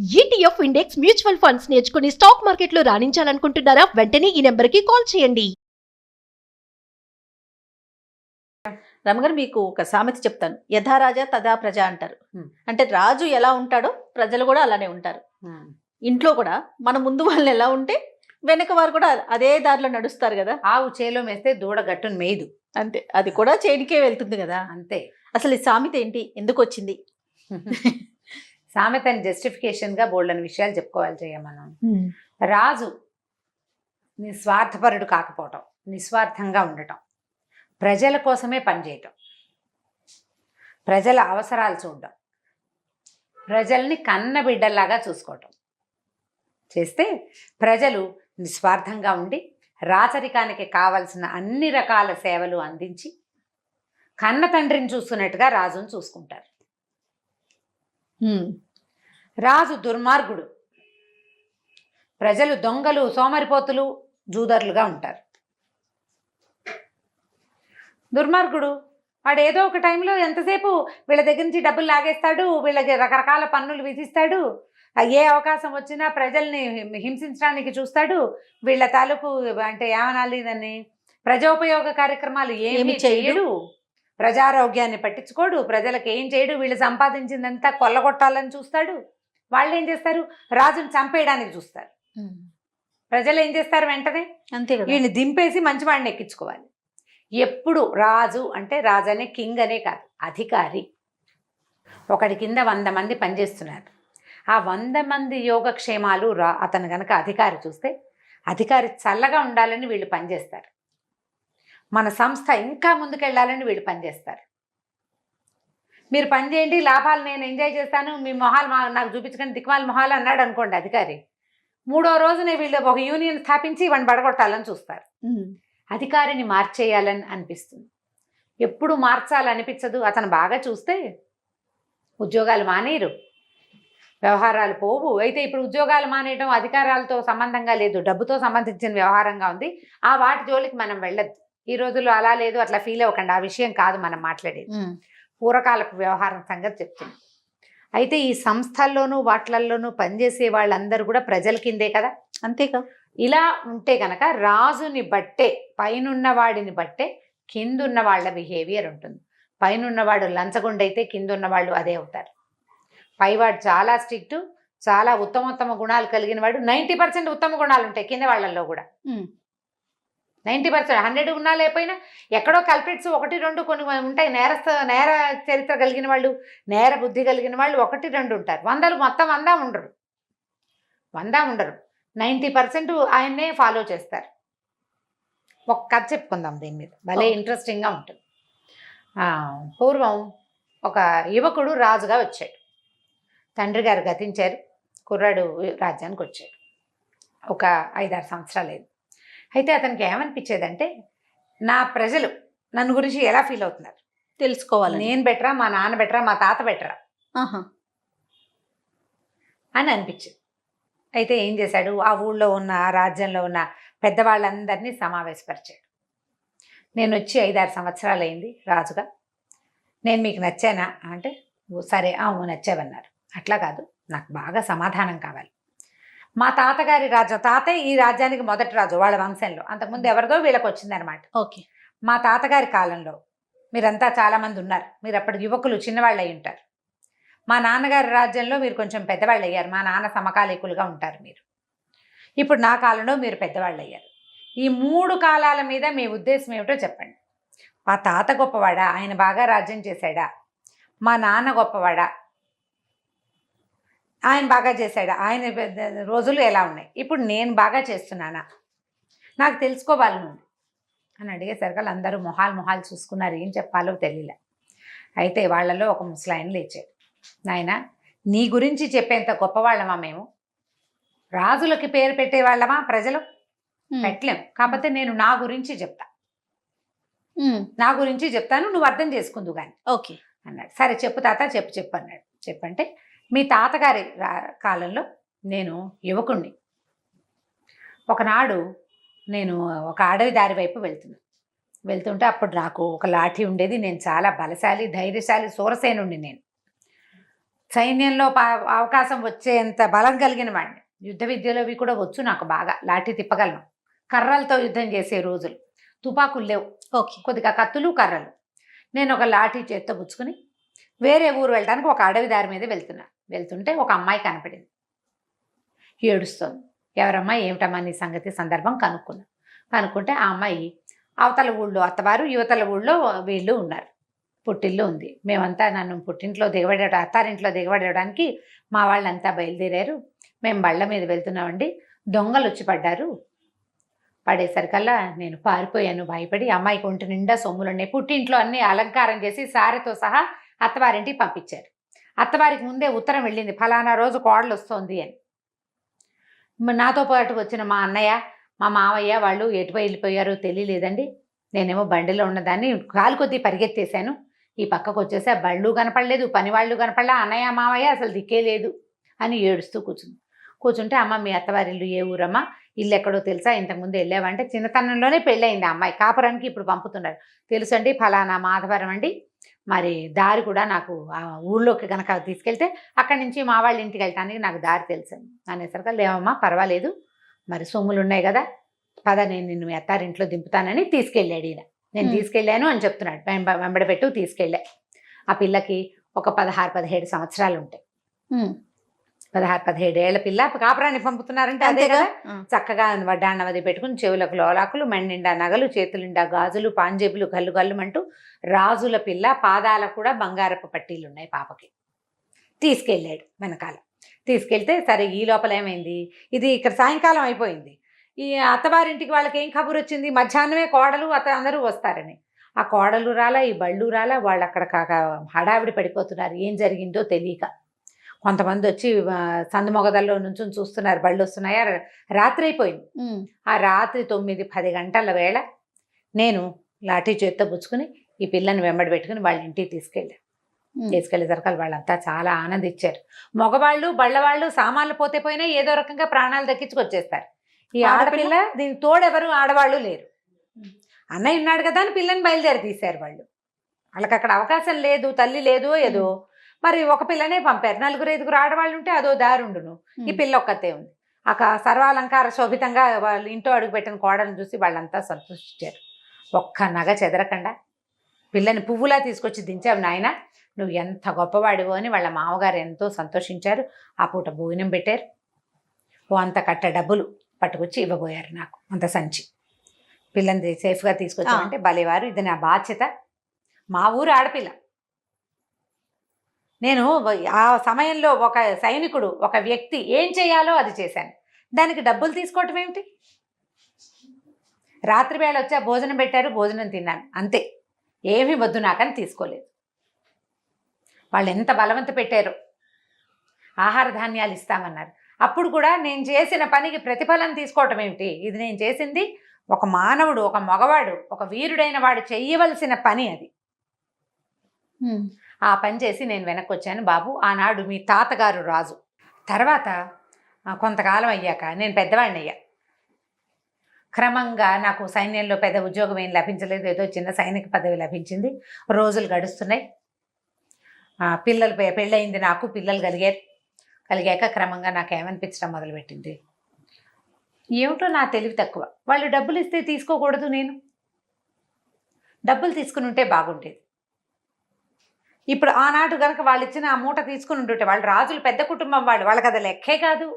ETF index mutual funds నేర్చుకుని stock మార్కెట్లో రాణించాలనుకుంటున్నారా? వెంటనే ఈ నెంబర్కి కాల్ చేయండి. రమగారు, మీకు ఒక సామెత చెప్తాను. యథా రాజా తదా ప్రజ అంటారు. అంటే రాజు ఎలా ఉంటాడో ప్రజలు కూడా అలానే ఉంటారు. ఇంట్లో కూడా మన ముందు వాళ్ళు ఎలా ఉంటే వెనక వారు కూడా అదే దారిలో నడుస్తారు కదా. ఆవు చేలో మేస్తే దూడ గట్టును మేయదు. అంతే, అది కూడా చేడికే వెళ్తుంది కదా. అంతే. అసలు ఈ సామెత ఏంటి, ఎందుకు వచ్చింది? సామెతని జస్టిఫికేషన్ గా బోల్డని విషయాలు చెప్పుకోవాలి చేయ మనం. రాజు నిస్వార్థపరుడు కాకపోవటం, నిస్వార్థంగా ఉండటం, ప్రజల కోసమే పనిచేయటం, ప్రజల అవసరాలు చూడడం, ప్రజల్ని కన్న బిడ్డల్లాగా చూసుకోవటం చేస్తే ప్రజలు నిస్వార్థంగా ఉండి రాచరికానికి కావలసిన అన్ని రకాల సేవలు అందించి కన్న తండ్రిని చూస్తున్నట్టుగా రాజును చూసుకుంటారు. రాజు దుర్మార్గుడు, ప్రజలు దొంగలు, సోమరిపోతులు, జూదర్లుగా ఉంటారు. దుర్మార్గుడు వాడు ఏదో ఒక టైంలో ఎంతసేపు వీళ్ళ దగ్గర నుంచి డబ్బులు లాగేస్తాడు, వీళ్ళకి రకరకాల పన్నులు విధిస్తాడు, ఏ అవకాశం వచ్చినా ప్రజల్ని హింసించడానికి చూస్తాడు. వీళ్ళ తాలూకు అంటే ఏమనాలి దాన్ని, ప్రజోపయోగ కార్యక్రమాలు ఏమి చేయడు, ప్రజారోగ్యాన్ని పట్టించుకోడు, ప్రజలకు ఏం చేయడు, వీళ్ళు సంపాదించిందంతా కొల్లగొట్టాలని చూస్తాడు. వాళ్ళు ఏం చేస్తారు, రాజుని చంపేయడానికి చూస్తారు. ప్రజలు ఏం చేస్తారు, వెంటనే అంతే, వీళ్ళని దింపేసి మంచివాడిని ఎక్కించుకోవాలి. ఎప్పుడు రాజు అంటే రాజు అనే కింగ్ అనే కాదు, అధికారి. ఒకటి కింద 100 మంది పనిచేస్తున్నారు. ఆ 100 మంది యోగక్షేమాలు అతను గనక అధికారి చూస్తే అధికారి చల్లగా ఉండాలని వీళ్ళు పనిచేస్తారు. మన సంస్థ ఇంకా ముందుకెళ్ళాలని వీళ్ళు పనిచేస్తారు. మీరు పని చేయండి, లాభాలు నేను ఎంజాయ్ చేస్తాను, మీ మొహాలు నాకు చూపించకండి, దిక్మాల మొహాలు అన్నాడు అనుకోండి అధికారి, 3వ రోజునే వీళ్ళు ఒక యూనియన్ స్థాపించి ఇవన్నీ పడగొట్టాలని చూస్తారు. అధికారిని మార్చేయాలని అనిపిస్తుంది, ఎప్పుడు మార్చాలనిపించదు. అతను బాగా చూస్తే ఉద్యోగాలు మానేయరు, వ్యవహారాలు పోవు. అయితే ఇప్పుడు ఉద్యోగాలు మానేయడం అధికారాలతో సంబంధంగా లేదు, డబ్బుతో సంబంధించిన వ్యవహారంగా ఉంది. ఆ వాటి జోలికి మనం వెళ్ళొద్దు. ఈ రోజుల్లో అలా లేదు, అట్లా ఫీల్ అవ్వకండి. ఆ విషయం కాదు మనం మాట్లాడేది, పూర్వకాలపు వ్యవహారం సంగతి చెప్తుంది. అయితే ఈ సంస్థల్లోనూ వాటిలల్లోనూ పనిచేసే వాళ్ళందరూ కూడా ప్రజల కిందే కదా. అంతేకా. ఇలా ఉంటే కనుక రాజుని బట్టే, పైనున్న వాడిని బట్టే కిందున్న వాళ్ళ బిహేవియర్ ఉంటుంది. పైనున్నవాడు లంచగొండైతే కిందున్న వాళ్ళు అదే అవుతారు. పైవాడు చాలా స్ట్రిక్ట్, చాలా ఉత్తమోత్తమ గుణాలు కలిగిన వాడు. 90% ఉత్తమ గుణాలు ఉంటాయి కింద వాళ్ళల్లో కూడా. 90%, 100 ఉన్నా లేకపోయినా ఎక్కడో కల్ప్రిట్స్ 1-2 కొన్ని ఉంటాయి. నేర చరిత్ర కలిగిన వాళ్ళు, నేర బుద్ధి కలిగిన వాళ్ళు 1-2 ఉంటారు. 100 మొత్తం 100 ఉండరు. 90% ఆయన్నే ఫాలో చేస్తారు. ఒక కథ చెప్పుకుందాం దీని మీద, భలే ఇంట్రెస్టింగ్గా ఉంటుంది. పూర్వం ఒక యువకుడు రాజుగా వచ్చాడు. తండ్రి గారు గతించారు, కుర్రాడు రాజ్యానికి వచ్చాడు. ఒక 5-6 సంవత్సరాలు అయింది. అయితే అతనికి ఏమనిపించేదంటే, నా ప్రజలు నన్ను గురించి ఎలా ఫీల్ అవుతున్నారు తెలుసుకోవాలి. నేను బెటరా, మా నాన్న బెటరా, మా తాత బెటరా అని అనిపించింది. అయితే ఏం చేశాడు, ఆ ఊళ్ళో ఉన్న, ఆ రాజ్యంలో ఉన్న పెద్దవాళ్ళందరినీ సమావేశపరిచాడు. నేను వచ్చి 5-6 సంవత్సరాలు అయింది రాజుగా, నేను మీకు నచ్చానా అంటే, సరే అవును నచ్చావన్నారు. అట్లా కాదు, నాకు బాగా సమాధానం కావాలి. మా తాతగారి రాజ్యం, తాతే ఈ రాజ్యానికి మొదటి రాజు వాళ్ళ వంశంలో, అంతకుముందు ఎవరిదో వీళ్ళకి వచ్చిందనమాట. ఓకే. మా తాతగారి కాలంలో మీరంతా చాలామంది ఉన్నారు, మీరు అప్పటి యువకులు, చిన్నవాళ్ళు అయి ఉంటారు. మా నాన్నగారి రాజ్యంలో మీరు కొంచెం పెద్దవాళ్ళు అయ్యారు, మా నాన్న సమకాలీకులుగా ఉంటారు మీరు. ఇప్పుడు నా కాలంలో మీరు పెద్దవాళ్ళు అయ్యారు. ఈ 3 కాలాల మీద మీ ఉద్దేశం ఏమిటో చెప్పండి. మా తాత గొప్పవాడా, ఆయన బాగా రాజ్యం చేశాడా? మా నాన్న గొప్పవాడా, ఆయన బాగా చేశాడా? ఆయన రోజులు ఎలా ఉన్నాయి? ఇప్పుడు నేను బాగా చేస్తున్నానా? నాకు తెలుసుకోవాలని ఉంది అని అడిగేసరికి అందరూ మొహాలు చూసుకున్నారు, ఏం చెప్పాలో తెలియలే. అయితే వాళ్ళలో ఒక ముసలాయన లేచాడు. నాయన, నీ గురించి చెప్పేంత గొప్పవాళ్ళమా మేము? రాజులకి పేరు పెట్టేవాళ్ళమా ప్రజలు? పెట్టలేం. కాకపోతే నేను నా గురించి చెప్తా, నా గురించి చెప్తాను, నువ్వు అర్థం చేసుకుందు కానీ ఓకే అన్నాడు. సరే చెప్పు తాత, చెప్పు అన్నాడు. చెప్పంటే, మీ తాతగారి కాలంలో నేను యువకుణ్ణి. ఒకనాడు నేను ఒక అడవి దారి వైపు వెళ్తుంటే అప్పుడు నాకు ఒక లాఠీ ఉండేది. నేను చాలా బలశాలి, ధైర్యశాలి, సూరసేనుండి. నేను సైన్యంలో అవకాశం వచ్చేంత బలం కలిగిన వాడిని. యుద్ధ విద్యలో అవి కూడా వచ్చు నాకు బాగా. లాఠీ తిప్పగలను. కర్రలతో యుద్ధం చేసే రోజులు. తుపాకులు లేవు, ఓకే. కొద్దిగా కత్తులు కర్రలు. నేను ఒక లాఠీ చేత్తో పుచ్చుకుని వేరే ఊరు వెళ్ళడానికి ఒక అడవి దారి మీద వెళ్తుంటే ఒక అమ్మాయి కనపడింది. ఏడుస్తోంది. ఎవరమ్మా, ఏమిటమ్మా నీ సంగతి సందర్భం కనుక్కుంటే ఆ అమ్మాయి అవతల ఊళ్ళో అత్తవారు, యువతల ఊళ్ళో వీళ్ళు ఉన్నారు. పుట్టిల్లు ఉంది. మేమంతా నన్ను పుట్టింట్లో అత్తారింట్లో దిగబడడానికి మా వాళ్ళంతా బయలుదేరారు. మేము బళ్ళ మీద వెళ్తున్నామండి. దొంగలు వచ్చి పడేసరికల్లా నేను పారిపోయాను భయపడి. అమ్మాయికి ఒంటి నిండా సొమ్ములున్నాయి. పుట్టింట్లో అన్ని అలంకారం చేసి సారెతో సహా అత్తవారింటికి పంపించారు. అత్తవారికి ముందే ఉత్తరం వెళ్ళింది, ఫలానా రోజు కోడలు వస్తోంది అని. నాతో పాటు వచ్చిన మా అన్నయ్య, మా మావయ్య వాళ్ళు ఎటు వెళ్ళిపోయారో తెలియలేదండి. నేనేమో బండిలో ఉన్నదాన్ని కాలు కొద్దీ పరిగెత్తేశాను. ఈ పక్కకు వచ్చేసి బళ్ళు కనపడలేదు, పనివాళ్ళు కనపడలే, అన్నయ్య మావయ్య అసలు దిక్కే లేదు అని ఏడుస్తూ కూర్చుంటే అమ్మ మీ అత్తవారిల్లు ఏ ఊరమ్మా, ఇల్లు ఎక్కడో తెలుసా, ఇంతకుముందు వెళ్ళావంటే చిన్నతనంలోనే పెళ్ళయింది ఆ అమ్మాయి, కాపురానికి ఇప్పుడు పంపుతున్నారు. తెలుసండి, ఫలానా మాధవరం అండి, మరి దారి కూడా నాకు ఆ ఊళ్ళోకి కనుక తీసుకెళ్తే అక్కడి నుంచి మా వాళ్ళ ఇంటికి వెళ్ళటానికి నాకు దారి తెలుసు అనేసరికి లేవమ్మా పర్వాలేదు, మరి సొమ్ములు ఉన్నాయి కదా, పద నేను నిన్ను మీ అత్తారింట్లో దింపుతానని తీసుకెళ్ళాడు ఈయన. నేను తీసుకెళ్ళాను అని చెప్తున్నాడు. వెంబడబెట్టు తీసుకెళ్ళా. ఆ పిల్లకి ఒక 16-17 సంవత్సరాలు ఉంటాయి. 16-17 ఏళ్ల పిల్ల కాపురాన్ని పంపుతున్నారంటే అదే కదా. చక్కగా వడ్డాణవది పెట్టుకుని చెవులకు లోలాకులు, మెన్నిండా నగలు, చేతులుండా గాజులు, పాంజేబులు గల్లు గల్లుమంటూ రాజుల పిల్ల, పాదాలకు కూడా బంగారపు పట్టీలు ఉన్నాయి పాపకి. తీసుకెళ్ళాడు వెనకాల. తీసుకెళ్తే సరే ఈ లోపల ఏమైంది, ఇది ఇక్కడ సాయంకాలం అయిపోయింది. ఈ అత్తవారింటికి వాళ్ళకి ఏం కబురు వచ్చింది, మధ్యాహ్నమే కోడలు అందరూ వస్తారని. ఆ కోడలు రాలా, ఈ బళ్ళు రాలా, వాళ్ళు అక్కడ హడావిడి పడిపోతున్నారు ఏం జరిగిందో తెలియక. కొంతమంది వచ్చి సందు మొగదల్లో నుంచి చూస్తున్నారు బళ్ళు వస్తున్నాయా. రాత్రి అయిపోయింది. ఆ రాత్రి 9-10 గంటల వేళ నేను లాఠీ చేత్తో పుచ్చుకుని ఈ పిల్లని వెంబడి పెట్టుకుని వాళ్ళ ఇంటికి తీసుకెళ్ళేసరికి వాళ్ళంతా చాలా ఆనందించారు. మగవాళ్ళు బళ్ళవాళ్ళు సామాన్లు పోయినా ఏదో రకంగా ప్రాణాలు దక్కించుకొచ్చేస్తారు. ఈ ఆడపిల్ల, దీనికి తోడెవరు ఆడవాళ్ళు లేరు. అన్నయ్య ఉన్నాడు కదా అని పిల్లని బయలుదేరి తీశారు వాళ్ళు. వాళ్ళకి అక్కడ అవకాశం లేదు, తల్లి లేదు ఏదో, మరి ఒక పిల్లనే పంపారు. 4-5 ఆడవాళ్ళు ఉంటే అదో దారుండును. ఈ పిల్ల ఒక్కతే ఉంది. సర్వాలంకార శోభితంగా వాళ్ళు ఇంట్లో అడుగుపెట్టిన కోడలను చూసి వాళ్ళంతా సంతోషించారు. ఒక్క నగ చెదరకుండా పిల్లని పువ్వులా తీసుకొచ్చి దించావు నాయన, నువ్వు ఎంత గొప్పవాడివో అని వాళ్ళ మామగారు ఎంతో సంతోషించారు. ఆ పూట భోజనం పెట్టారు. అంత కట్ట డబ్బులు పట్టుకొచ్చి ఇవ్వబోయారు నాకు, అంత సంచి. పిల్లని సేఫ్గా తీసుకొచ్చామంటే భలేవారు, ఇది నా బాధ్యత. మా ఊరు ఆడపిల్ల. నేను ఆ సమయంలో ఒక సైనికుడు, ఒక వ్యక్తి ఏం చేయాలో అది చేశాను. దానికి డబ్బులు తీసుకోవటం ఏమిటి? రాత్రి వేళ వచ్చా భోజనం పెట్టారు, భోజనం తిన్నాను, అంతే. ఏమీ వద్దు నాకని తీసుకోలేదు. వాళ్ళు ఎంత బలవంత పెట్టారో. ఆహార ధాన్యాలు ఇస్తామన్నారు. అప్పుడు కూడా నేను చేసిన పనికి ప్రతిఫలం తీసుకోవటం ఏమిటి? ఇది నేను చేసింది ఒక మానవుడు, ఒక మగవాడు, ఒక వీరుడైన వాడు చెయ్యవలసిన పని అది. ఆ పని చేసి నేను వెనక్కి వచ్చాను. బాబు, ఆనాడు మీ తాతగారు రాజు. తర్వాత కొంతకాలం అయ్యాక నేను పెద్దవాడిని అయ్యా. క్రమంగా నాకు సైన్యంలో పెద్ద ఉద్యోగం ఏం లభించలేదు, ఏదో చిన్న సైనిక పదవి లభించింది. రోజులు గడుస్తున్నాయి. పిల్లలు పెళ్ళయింది, నాకు పిల్లలు కలిగాక క్రమంగా నాకు ఏమనిపించడం మొదలుపెట్టింది, ఏమిటో నా తెలివి తక్కువ. వాళ్ళు డబ్బులు ఇస్తే తీసుకోకూడదు, నేను డబ్బులు తీసుకుని ఉంటే బాగుండేది. ఇప్పుడు ఆనాడు కనుక వాళ్ళు ఇచ్చిన ఆ మూట తీసుకుని ఉంటుంటే, వాళ్ళు రాజులు, పెద్ద కుటుంబం వాళ్ళకి అది లెక్కే కాదు.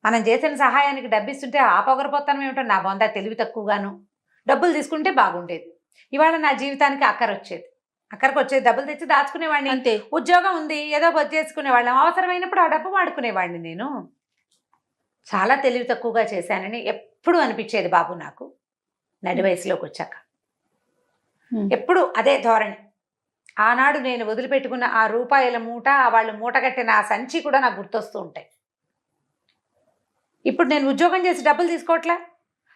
మనం చేసిన సహాయానికి డబ్బిస్తుంటే ఆ పొగరపోతానం ఏమిటో నా బొందా తెలివి తక్కువగాను. డబ్బులు తీసుకుంటే బాగుండేది. ఇవాళ నా జీవితానికి అక్కడికి వచ్చేది డబ్బులు తెచ్చి దాచుకునేవాడిని. అంతే. ఉద్యోగం ఉంది, ఏదో చేసుకునేవాళ్ళం, అవసరమైనప్పుడు ఆ డబ్బు వాడుకునేవాడిని. నేను చాలా తెలివి తక్కువగా చేశానని ఎప్పుడు అనిపించేది బాబు నాకు. నడి వయసులోకి వచ్చాక ఎప్పుడు అదే ధోరణి. ఆనాడు నేను వదిలిపెట్టుకున్న ఆ రూపాయల మూట, వాళ్ళు మూటగట్టిన ఆ సంచి కూడా నాకు గుర్తొస్తూ ఉంటాయి. ఇప్పుడు నేను ఉద్యోగం చేసి డబ్బులు తీసుకోవట్లే.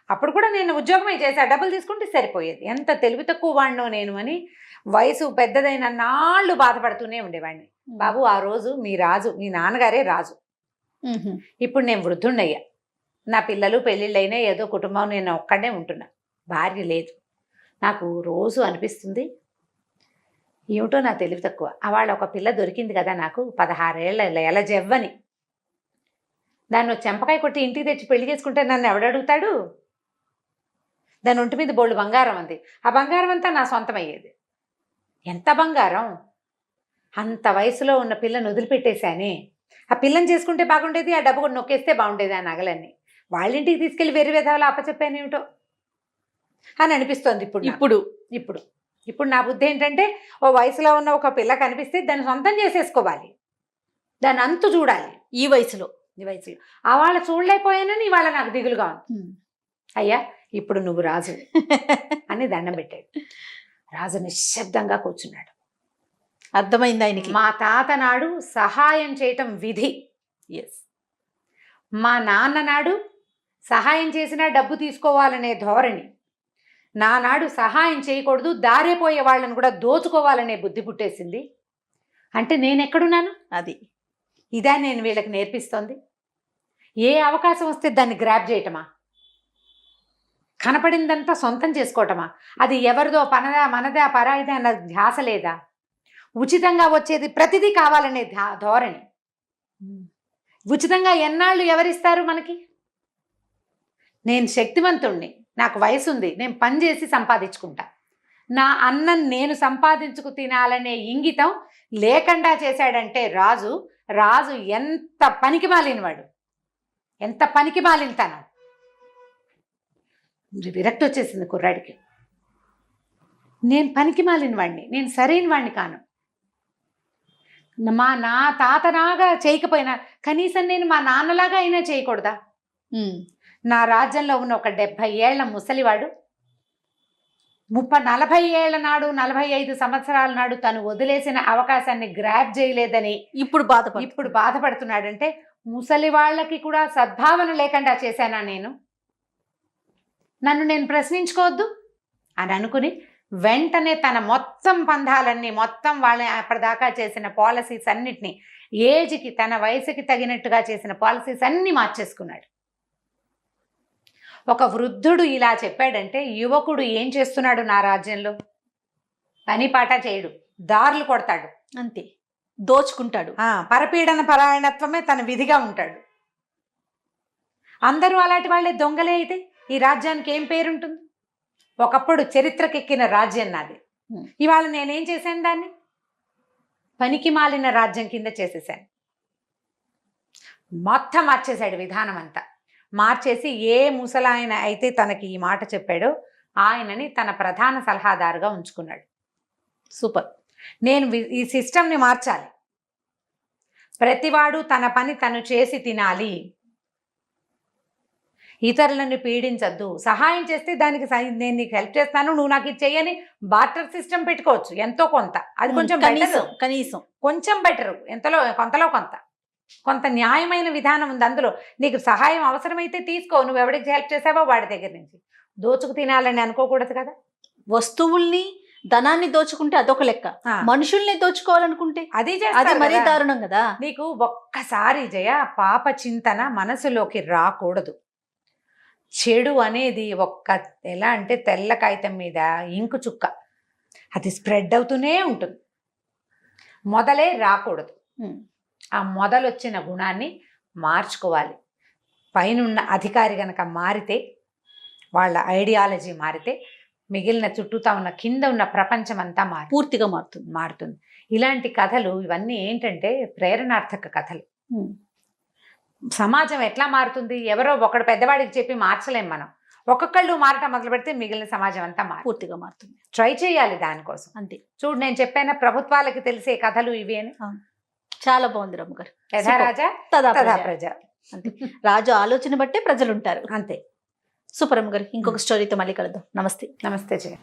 అప్పుడు కూడా నేను ఉద్యోగమే చేశా, డబ్బులు తీసుకుంటే సరిపోయేది. ఎంత తెలివి తక్కువ వాడినో నేను అని వయసు పెద్దదైన నాళ్ళు బాధపడుతూనే ఉండేవాడిని. బాబు, ఆ రోజు మీ రాజు, మీ నాన్నగారే రాజు. ఇప్పుడు నేను వృద్ధుణ్ణయ్యా. నా పిల్లలు పెళ్ళిళ్ళైనా, ఏదో కుటుంబం, నేను ఒక్కడే ఉంటున్నా, భార్య లేదు. నాకు రోజు అనిపిస్తుంది, ఏమిటో నా తెలివి తక్కువ. వాళ్ళ ఒక పిల్ల దొరికింది కదా నాకు 16 ఏళ్ళ ఎలా జవ్వని. దాన్ని చెంపకాయ కొట్టి ఇంటికి తెచ్చి పెళ్లి చేసుకుంటే నన్ను ఎవడడుగుతాడు? దాని ఒంటి మీద బోళ్ళు బంగారం ఉంది. ఆ బంగారం అంతా నా సొంతమయ్యేది. ఎంత బంగారం! అంత వయసులో ఉన్న పిల్లని వదిలిపెట్టేశానే. ఆ పిల్లని చేసుకుంటే బాగుండేది, ఆ డబ్బు కూడా నొక్కేస్తే బాగుండేది ఆ నగలన్నీ. వాళ్ళ ఇంటికి తీసుకెళ్ళి వేరే విధాలు అప్పచెప్పానేమిటో అని అనిపిస్తోంది ఇప్పుడు నా బుద్ధి ఏంటంటే, ఓ వయసులో ఉన్న ఒక పిల్ల కనిపిస్తే దాన్ని సొంతం చేసేసుకోవాలి, దాన్ని అంతు చూడాలి. ఈ వయసులో ఆ వాళ్ళ చూడలేకపోయానని ఇవాళ నాకు దిగులుగా ఉంది. అయ్యా ఇప్పుడు నువ్వు రాజు అని దండం పెట్టాడు. రాజు నిశ్శబ్దంగా కూర్చున్నాడు. అర్థమైంది ఆయనకి. మా తాత నాడు సహాయం చేయటం విధి. మా నాన్న నాడు సహాయం చేసినా డబ్బు తీసుకోవాలనే ధోరణి. నానాడు సహాయం చేయకూడదు, దారిపోయే వాళ్ళని కూడా దోచుకోవాలనే బుద్ధి పుట్టేసింది. అంటే నేను ఎక్కడున్నాను? ఇదా నేను వీళ్ళకి నేర్పిస్తోంది? ఏ అవకాశం వస్తే దాన్ని గ్రాప్ చేయటమా? కనపడిందంతా సొంతం చేసుకోవటమా? అది ఎవరిదో మనదా పరాయిదా అన్న ధ్యాస లేదా? ఉచితంగా వచ్చేది ప్రతిదీ కావాలనే ధోరణి. ఉచితంగా ఎన్నాళ్ళు ఎవరిస్తారు మనకి? నేను శక్తివంతుణ్ణి, నాకు వయసు ఉంది, నేను పని చేసి సంపాదించుకుంటా, నా అన్నం నేను సంపాదించుకు తినాలనే ఇంగితం లేకుండా చేశాడంటే రాజు ఎంత పనికి మాలినవాడు, ఎంత పనికి మాలినతనం. విరక్తి వచ్చేసింది కుర్రాడికి. నేను పనికి మాలిన వాడిని, నేను సరైన వాడిని కాను. నా తాతనాగా చేయకపోయినా కనీసం నేను మా నాన్నలాగా అయినా చేయకూడదా? నా రాజ్యంలో ఉన్న ఒక 70 ఏళ్ల ముసలివాడు 40 ఏళ్ల నాడు 45 సంవత్సరాల నాడు తను వదిలేసిన అవకాశాన్ని గ్రాప్ చేయలేదని ఇప్పుడు బాధపడుతున్నాడంటే ముసలి వాళ్ళకి కూడా సద్భావన లేకుండా చేశానా నేను? నన్ను నేను ప్రశ్నించుకోవద్దు అని అనుకుని వెంటనే తన మొత్తం పందాలన్నీ, మొత్తం వాళ్ళ అప్పటిదాకా చేసిన పాలసీస్ అన్నిటినీ, ఏజ్కి తన వయసుకి తగినట్టుగా చేసిన పాలసీస్ అన్నీ మార్చేసుకున్నాడు. ఒక వృద్ధుడు ఇలా చెప్పాడంటే యువకుడు ఏం చేస్తున్నాడు? నా రాజ్యంలో పని పాట చేయడు, దారులు కొడతాడు, అంతే, దోచుకుంటాడు. పరపీడన పరాయణత్వమే తన విధిగా ఉంటాడు. అందరూ అలాంటి వాళ్ళే దొంగలే అయితే ఈ రాజ్యానికి ఏం పేరుంటుంది? ఒకప్పుడు చరిత్రకెక్కిన రాజ్యం నాది. ఇవాళ నేనేం చేశాను? దాన్ని పనికి మాలిన రాజ్యం కింద చేసేసాను. మొత్తం మార్చేశాడు విధానం అంతా. మార్చేసి ఏ ముసలాయన అయితే తనకి ఈ మాట చెప్పాడో ఆయనని తన ప్రధాన సలహాదారుగా ఉంచుకున్నాడు. సూపర్. నేను ఈ సిస్టమ్ని మార్చాలి. ప్రతివాడు తన పని తను చేసి తినాలి, ఇతరులను పీడించద్దు. సహాయం చేస్తే దానికి నేను నీకు హెల్ప్ చేస్తాను, నువ్వు నాకు ఇది చెయ్యని బార్టర్ సిస్టమ్ పెట్టుకోవచ్చు, ఎంతో కొంత. అది కొంచెం కనీసం కొంచెం బెటరు, కొంతలో కొంత న్యాయమైన విధానం ఉంది అందులో. నీకు సహాయం అవసరమైతే తీసుకో, నువ్వు ఎవరికి హెల్ప్ చేసావో వాడి దగ్గర నుంచి. దోచుకు తినాలని అనుకోకూడదు కదా. వస్తువుల్ని, ధనాన్ని దోచుకుంటే అదొక లెక్క, మనుషుల్ని దోచుకోవాలనుకుంటే అది మరీ దారుణం కదా. నీకు ఒక్కసారి జయ పాప చింతన మనసులోకి రాకూడదు. చెడు అనేది ఎలా అంటే తెల్ల కాగితం మీద ఇంకు చుక్క, అది స్ప్రెడ్ అవుతూనే ఉంటుంది. మొదలే రాకూడదు. ఆ మొదలొచ్చిన గుణాన్ని మార్చుకోవాలి. పైనున్న అధికారి గనక మారితే, వాళ్ళ ఐడియాలజీ మారితే, మిగిలిన చుట్టూతా ఉన్న కింద ఉన్న ప్రపంచం అంతా పూర్తిగా మారుతుంది. ఇలాంటి కథలు ఇవన్నీ ఏంటంటే ప్రేరణార్థక కథలు. సమాజం ఎట్లా మారుతుంది? ఎవరో ఒకడు పెద్దవాడికి చెప్పి మార్చలేం మనం. ఒక్కొక్కళ్ళు మారటం మొదలు పెడితే మిగిలిన సమాజం అంతా పూర్తిగా మారుతుంది. ట్రై చేయాలి దానికోసం. అంతే. చూడు, నేను చెప్పాను ప్రభుత్వాలకి తెలిసే కథలు ఇవి అని. చాలా బాగుంది రమ్మగారు. యథా రాజా తదా ప్రజ. అంతే, రాజు ఆలోచన బట్టే ప్రజలు ఉంటారు. అంతే. సూపర్ రమ్మగారు. ఇంకొక స్టోరీతో మళ్ళీ కలుద్దాం. నమస్తే. నమస్తే జయ.